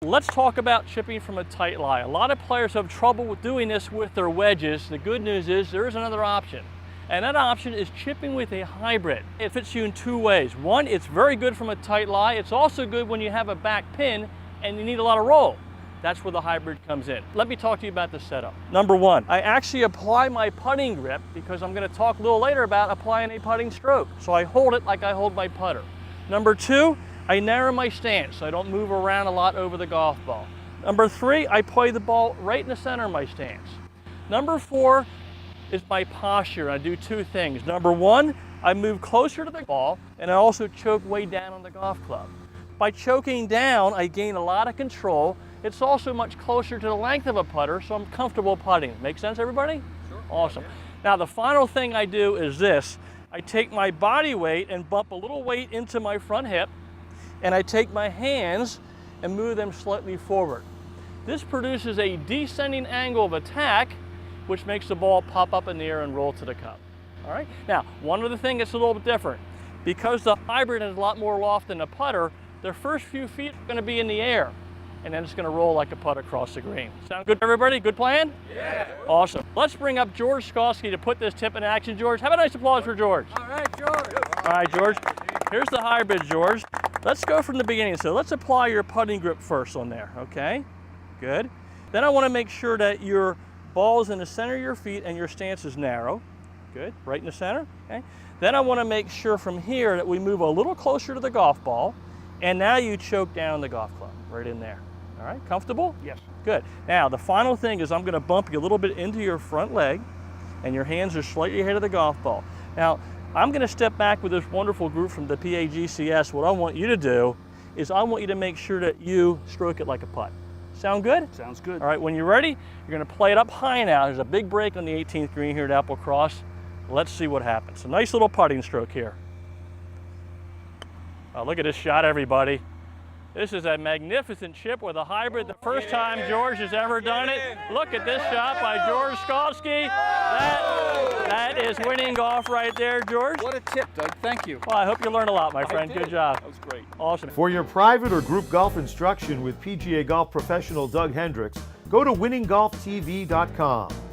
Let's talk about chipping from a tight lie. A lot of players have trouble with doing this with their wedges. The good news is there is another option. And that option is chipping with a hybrid. It fits you in two ways. One, it's very good from a tight lie. It's also good when you have a back pin and you need a lot of roll. That's where the hybrid comes in. Let me talk to you about the setup. Number one, I actually apply my putting grip because I'm going to talk a little later about applying a putting stroke. So I hold it like I hold my putter. Number two, I narrow my stance so I don't move around a lot over the golf ball. Number three, I play the ball right in the center of my stance. Number four is my posture. I do two things. Number one, I move closer to the ball and I also choke way down on the golf club. By choking down, I gain a lot of control. It's also much closer to the length of a putter, so I'm comfortable putting. Make sense, everybody? Sure. Awesome. Now, the final thing I do is this. I take my body weight and bump a little weight into my front hip, and I take my hands and move them slightly forward. This produces a descending angle of attack, which makes the ball pop up in the air and roll to the cup. All right? Now, one other thing that's a little bit different. Because the hybrid has a lot more loft than the putter, the first few feet are going to be in the air, and then it's going to roll like a putt across the green. Sound good, everybody? Good plan? Yeah. Awesome. Let's bring up George Skalski to put this tip in action. George, have a nice applause for George. All right, George. All right, George. Here's the hybrid, George. Let's go from the beginning. So let's apply your putting grip first on there, okay? Good. Then I want to make sure that your ball is in the center of your feet and your stance is narrow. Good, right in the center, okay? Then I want to make sure from here that we move a little closer to the golf ball, and now you choke down the golf club, right in there. All right, comfortable? Yes. Good. Now, the final thing is I'm going to bump you a little bit into your front leg, and your hands are slightly ahead of the golf ball. Now, I'm going to step back with this wonderful group from the PAGCS. What I want you to do is I want you to make sure that you stroke it like a putt. Sound good? Sounds good. All right, when you're ready, you're going to play it up high now. There's a big break on the 18th green here at Applecross. Let's see what happens. A nice little putting stroke here. Oh, look at this shot, everybody. This is a magnificent chip with a hybrid. The first time George has ever done it. Look at this shot by George Skalski. That is winning golf right there, George. What a tip, Doug. Thank you. Well, I hope you learned a lot, my friend. Good job. That was great. Awesome. For your private or group golf instruction with PGA golf professional Doug Hendricks, go to winninggolftv.com.